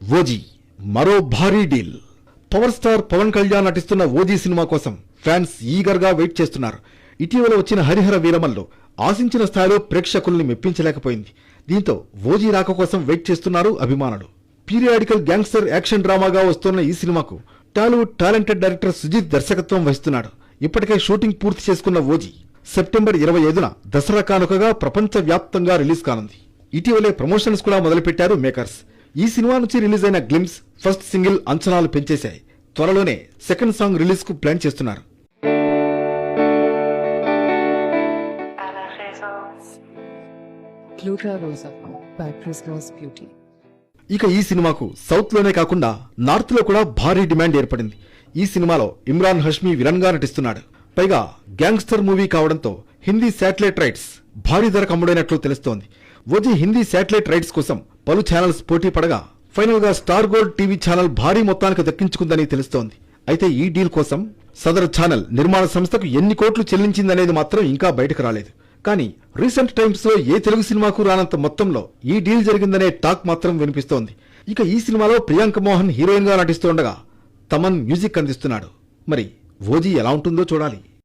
OG మరో భారీ deal. Power star Pawan Kalyan నటిస్తున్న ఓజీ సినిమా కోసం ఫ్యాన్స్ ఈగర్ గా వెయిట్ చేస్తున్నారు. ఇటీవల వచ్చిన హరిహర వీరమల్లో ఆశించిన స్థాయిలో ప్రేక్షకుల్ని మెప్పించలేకపోయింది. దీంతో ఓజీ రాక కోసం వెయిట్ చేస్తున్నారు అభిమానులు. పీరియాడికల్ గ్యాంగ్స్టర్ యాక్షన్ డ్రామాగా వస్తున్న ఈ సినిమాకు టాలీవుడ్ టాలెంటెడ్ డైరెక్టర్ సుజిత్ దర్శకత్వం వహిస్తున్నాడు. ఇప్పటికే షూటింగ్ పూర్తి చేసుకున్న ఓజీ సెప్టెంబర్ 25న దసరా కానుకగా ప్రపంచ వ్యాప్తంగా రిలీజ్ కానుంది. ఇటీవలే ప్రమోషన్స్ కూడా మొదలుపెట్టారు మేకర్స్. ఈ సినిమా నుంచి రిలీజ్ అయిన గ్లిమ్స్ ఫస్ట్ సింగిల్ అంచనాలు పెంచేశాయి. త్వరలోనే సెకండ్ సాంగ్ రిలీజ్ కు ప్లాన్ చేస్తున్నారు. ఇక ఈ సినిమాకు సౌత్ లోనే కాకుండా నార్త్ లో కూడా భారీ డిమాండ్ ఏర్పడింది. ఈ సినిమాలో ఇమ్రాన్ హష్మీ విలన్ గా నటిస్తున్నాడు. పైగా గ్యాంగ్స్టర్ మూవీ కావడంతో హిందీ శాటిలైట్ రైట్స్ భారీ ధరకు అమ్ముడైనట్లు తెలుస్తోంది. ఓజీ హిందీ శాటిలైట్ రైట్స్ కోసం పలు ఛానల్స్ పోటీ పడగా ఫైనల్ గా స్టార్ గోల్డ్ టీవీ ఛానల్ భారీ మొత్తానికి దక్కించుకుందని తెలుస్తోంది. అయితే ఈ డీల్ కోసం సదరు ఛానల్ నిర్మాణ సంస్థకు ఎన్ని కోట్లు చెల్లించిందనేది మాత్రం ఇంకా బయటకు రాలేదు. కానీ రీసెంట్ టైమ్స్ లో ఏ తెలుగు సినిమాకు రానంత మొత్తంలో ఈ డీల్ జరిగిందనే టాక్ మాత్రం వినిపిస్తోంది. ఇక ఈ సినిమాలో ప్రియాంక మోహన్ హీరోయిన్ గా నటిస్తుండగా తమన్ మ్యూజిక్ అందిస్తున్నాడు. మరి ఓజీ ఎలా ఉంటుందో చూడాలి.